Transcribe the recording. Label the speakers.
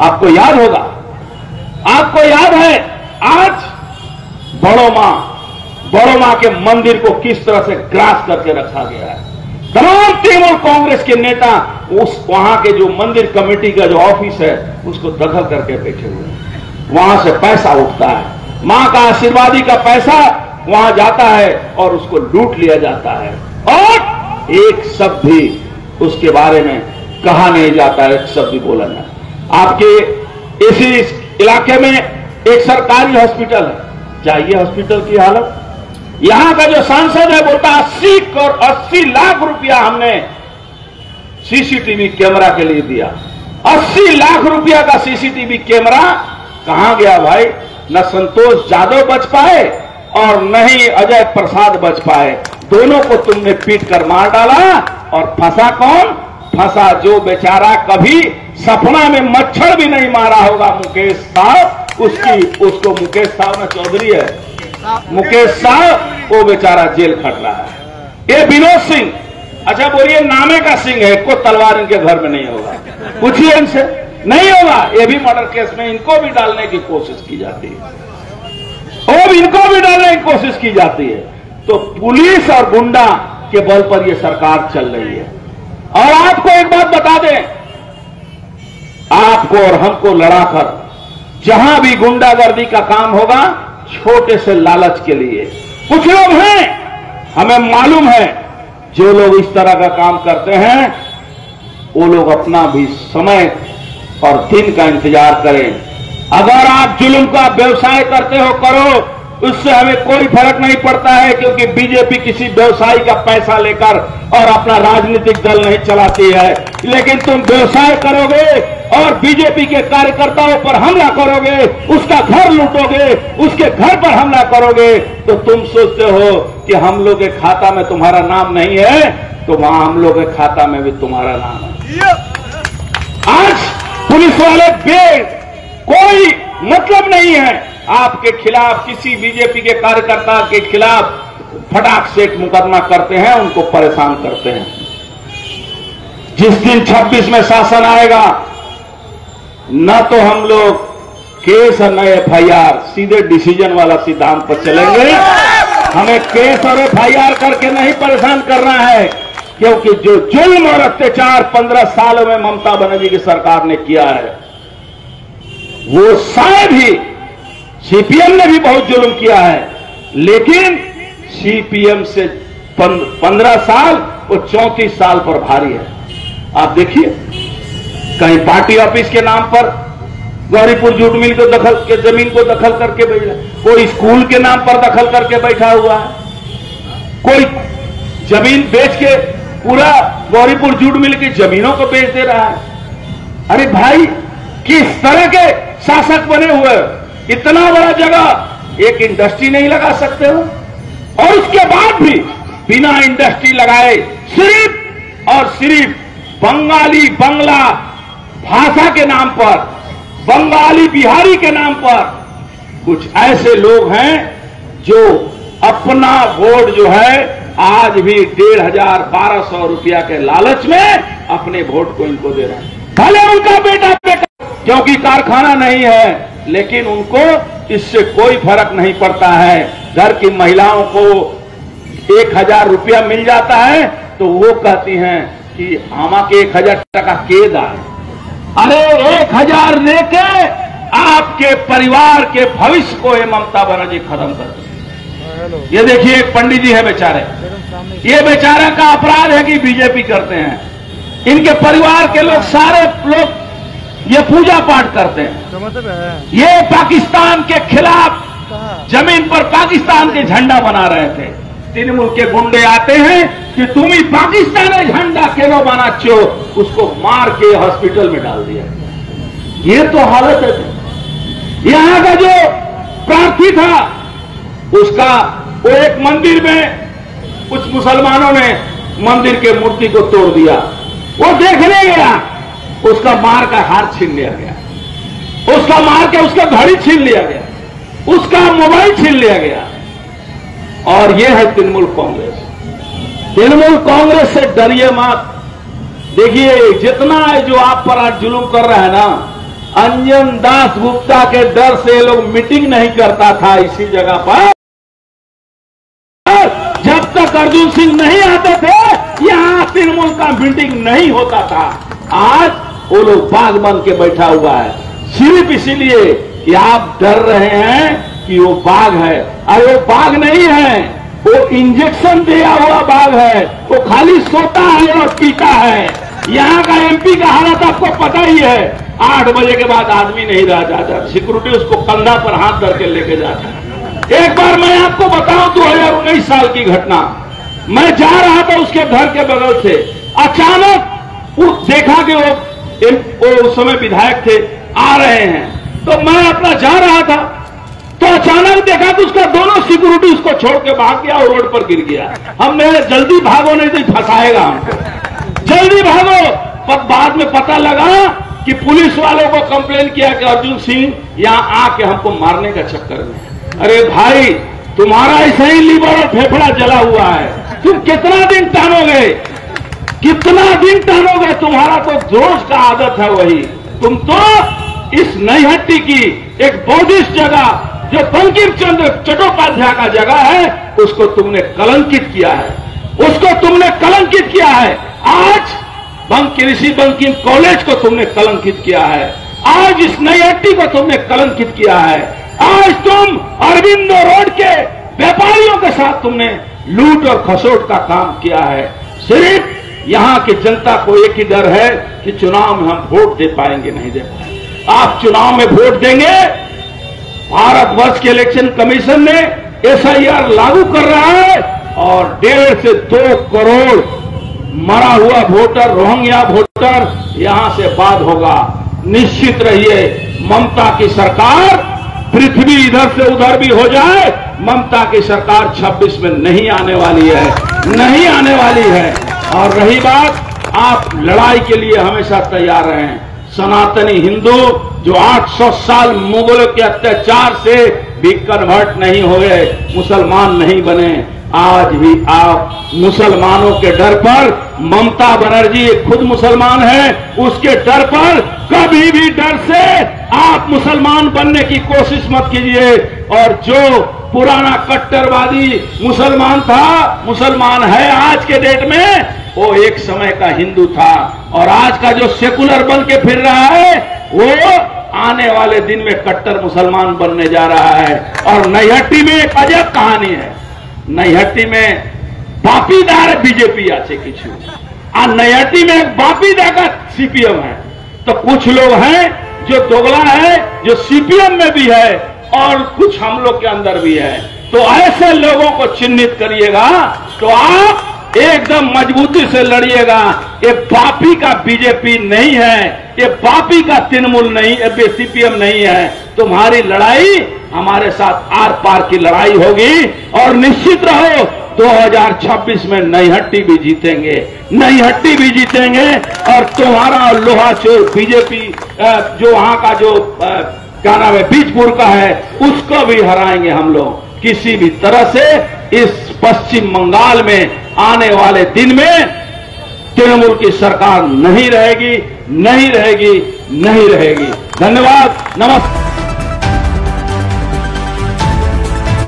Speaker 1: आपको याद होगा, आपको याद है आज बड़ो मां के मंदिर को किस तरह से ग्रास करके रखा गया है। तमाम तृणमूल कांग्रेस के नेता उस वहां के जो मंदिर कमेटी का जो ऑफिस है उसको दखल करके बैठे हुए हैं। वहां से पैसा उठता है, मां का आशीर्वादी का पैसा वहां जाता है और उसको लूट लिया जाता है और एक शब्द भी उसके बारे में कहा नहीं जाता है, एक शब्द भी बोला जाता। आपके इसी इलाके में एक सरकारी हॉस्पिटल है, चाहिए हॉस्पिटल की हालत। यहां का जो सांसद है बोलता 80 लाख रुपया हमने सीसीटीवी कैमरा के लिए दिया। 80 लाख रुपया का सीसीटीवी कैमरा कहां गया भाई? न संतोष यादव बच पाए और न ही अजय प्रसाद बच पाए। दोनों को तुमने पीट कर मार डाला और फंसा कौन? फंसा जो बेचारा कभी सपना में मच्छर भी नहीं मारा होगा, मुकेश साहब। उसको मुकेश साहब ना चौधरी है, मुकेश साहब, वो बेचारा जेल खट रहा है। ये विनोद सिंह, अच्छा बोलिए नामे का सिंह है, को तलवार इनके घर में नहीं होगा, पूछिए इनसे, नहीं होगा। ये भी मर्डर केस में इनको भी डालने की कोशिश की जाती है, और इनको भी डालने की कोशिश की जाती है। तो पुलिस और गुंडा के बल पर यह सरकार चल रही है। और आपको एक बात बता दें, आपको और हमको लड़ाकर जहां भी गुंडागर्दी का काम होगा, छोटे से लालच के लिए कुछ लोग हैं, हमें मालूम है, जो लोग इस तरह का काम करते हैं वो लोग अपना भी समय और दिन का इंतजार करें। अगर आप जुल्म का व्यवसाय करते हो, करो, उससे हमें कोई फर्क नहीं पड़ता है, क्योंकि बीजेपी किसी व्यवसायी का पैसा लेकर और अपना राजनीतिक दल नहीं चलाती है। लेकिन तुम व्यवसाय करोगे और बीजेपी के कार्यकर्ताओं पर हमला करोगे, उसका घर लूटोगे, उसके घर पर हमला करोगे, तो तुम सोचते हो कि हम लोग के खाता में तुम्हारा नाम नहीं है, तो वहां हम लोग के खाता में भी तुम्हारा नाम है। आज पुलिस वाले कोई मतलब नहीं है आपके खिलाफ, किसी बीजेपी के कार्यकर्ता के खिलाफ फटाक से एक मुकदमा करते हैं, उनको परेशान करते हैं। जिस दिन 26 में शासन आएगा, न तो हम लोग केस और न FIR, सीधे डिसीजन वाला सिद्धांत पर चलेंगे। हमें केस और FIR करके नहीं परेशान करना है, क्योंकि जो जुल्म और अत्याचार 15 सालों में ममता बनर्जी की सरकार ने किया है, वो शायद ही CPM ने भी बहुत जुल्म किया है, लेकिन CPM से 15 साल और 34 साल पर भारी है। आप देखिए, कहीं पार्टी ऑफिस के नाम पर गौरीपुर जूट मिल को दखल के जमीन को दखल करके बैठा, कोई स्कूल के नाम पर दखल करके बैठा हुआ है, कोई जमीन बेच के पूरा गौरीपुर जूट मिल की जमीनों को बेच दे रहा है। अरे भाई, किस तरह के शासक बने हुए? इतना बड़ा जगह एक इंडस्ट्री नहीं लगा सकते हो, और उसके बाद भी बिना इंडस्ट्री लगाए सिर्फ और सिर्फ बंगाली बंगला भाषा के नाम पर, बंगाली बिहारी के नाम पर कुछ ऐसे लोग हैं जो अपना वोट जो है आज भी 1500-1200 रुपया के लालच में अपने वोट को इनको दे रहे हैं। भले उनका बेटा क्योंकि कारखाना नहीं है, लेकिन उनको इससे कोई फर्क नहीं पड़ता है। घर की महिलाओं को 1000 रुपया मिल जाता है तो वो कहती हैं कि आमा के 1000 टका के दाए। अरे 1000 लेके आपके परिवार के भविष्य को ये ममता बनर्जी खत्म कर दी। ये देखिए, एक पंडित जी है बेचारे, ये बेचारा का अपराध है कि बीजेपी करते हैं, इनके परिवार के लोग सारे लोग ये पूजा पाठ करते हैं। ये पाकिस्तान के खिलाफ जमीन पर पाकिस्तान के झंडा बना रहे थे। तृणमूल के गुंडे आते हैं कि तुम ही पाकिस्तानी झंडा क्यों बनाते हो, उसको मार के हॉस्पिटल में डाल दिया। ये तो हालत है। यहां का जो प्रार्थी था, उसका वो एक मंदिर में कुछ मुसलमानों ने मंदिर के मूर्ति को तोड़ दिया। वो देखने गया, उसका मार का हार छीन लिया गया, उसका मार के उसका घड़ी छीन लिया गया, उसका मोबाइल छीन लिया गया। और यह है तृणमूल कांग्रेस। तृणमूल कांग्रेस से डरिए मत। देखिए, जितना है जो आप पर आज जुल्म कर रहा है ना, अंजन दास गुप्ता के डर से ये लोग मीटिंग नहीं करता था इसी जगह पर। जब तक अर्जुन सिंह नहीं आते थे यहां तृणमूल का मीटिंग नहीं होता था। आज वो लोग बाघ बन के बैठा हुआ है, सिर्फ इसीलिए कि आप डर रहे हैं कि वो बाघ है। अरे वो बाघ नहीं है, वो इंजेक्शन दिया हुआ बाघ है। वो खाली सोता है और पीता है। यहाँ का एमपी का हालत आपको पता ही है। 8 बजे के बाद आदमी नहीं रह जाता, सिक्योरिटी उसको कंधा पर हाथ धर के लेके जाता है। एक बार मैं आपको बताऊं 2019 साल की घटना। मैं जा रहा था उसके घर के बगल से, अचानक देखा कि वो उस समय विधायक थे, आ रहे हैं, तो मैं अपना जा रहा था तो अचानक देखा कि उसका दोनों सिक्योरिटी उसको छोड़ के भाग गया और रोड पर गिर गया। हमने जल्दी भागो नहीं तो फंसाएगा हमको, जल्दी भागो। पर बाद में पता लगा कि पुलिस वालों को कंप्लेन किया कि अर्जुन सिंह यहां आके हमको मारने का चक्कर में। अरे भाई, तुम्हारा ऐसे ही लीवर और फेफड़ा जला हुआ है, तुम कितना दिन टानोगे, कितना दिन टानोगे? तुम्हारा तो जोश का आदत है वही। तुम तो इस नईहट्टी की एक बौद्धिस्ट जगह जो बंकिम चंद्र चट्टोपाध्याय का जगह है उसको तुमने कलंकित किया है, उसको तुमने कलंकित किया है। आज ऋषि बंकिम कॉलेज को तुमने कलंकित किया है, आज इस नईहट्टी को तुमने कलंकित किया है। आज तुम अरविंदो रोड के व्यापारियों के साथ तुमने लूट और खसोट का काम किया है। सिर्फ यहां की जनता को एक ही डर है कि चुनाव में हम वोट दे पाएंगे नहीं दे पाएंगे। आप चुनाव में वोट देंगे, भारतवर्ष के इलेक्शन कमीशन ने SIR लागू कर रहा है और 1.5 से 2 करोड़ मरा हुआ वोटर, रोहिंग्या वोटर यहां से बाद होगा। निश्चित रहिए, ममता की सरकार, पृथ्वी इधर से उधर भी हो जाए, ममता की सरकार 26 में नहीं आने वाली है, नहीं आने वाली है। और रही बात, आप लड़ाई के लिए हमेशा तैयार रहें। सनातनी हिंदू जो 800 साल मुगलों के अत्याचार से भी कन्वर्ट नहीं हुए, मुसलमान नहीं बने, आज भी आप मुसलमानों के डर पर, ममता बनर्जी खुद मुसलमान है, उसके डर पर कभी भी डर से आप मुसलमान बनने की कोशिश मत कीजिए। और जो पुराना कट्टरवादी मुसलमान था, मुसलमान है आज के डेट में, वो एक समय का हिंदू था। और आज का जो सेकुलर बन के फिर रहा है वो आने वाले दिन में कट्टर मुसलमान बनने जा रहा है। और नईहट्टी में एक अजब कहानी है। नईहट्टी में बापीदार बीजेपी आछे किछु, और नईहट्टी में एक बापीदा का CPM है। तो कुछ लोग हैं जो दोगला है, जो CPM में भी है और कुछ हम लोग के अंदर भी है। तो ऐसे लोगों को चिन्हित करिएगा तो आप एकदम मजबूती से लड़िएगा। ये पापी का बीजेपी नहीं है, ये पापी का तृणमूल नहीं, ये CPM नहीं है। तुम्हारी लड़ाई हमारे साथ आर पार की लड़ाई होगी। और निश्चित रहो 2026 में नईहट्टी भी जीतेंगे, नईहट्टी भी जीतेंगे। और तुम्हारा लोहा चोर बीजेपी जो वहां का जो क्या नाम है बीजपुर का है, उसको भी हराएंगे हम लोग किसी भी तरह से। इस पश्चिम बंगाल में आने वाले दिन में तृणमूल की सरकार नहीं रहेगी, नहीं रहेगी, नहीं रहेगी। धन्यवाद, नमस्कार।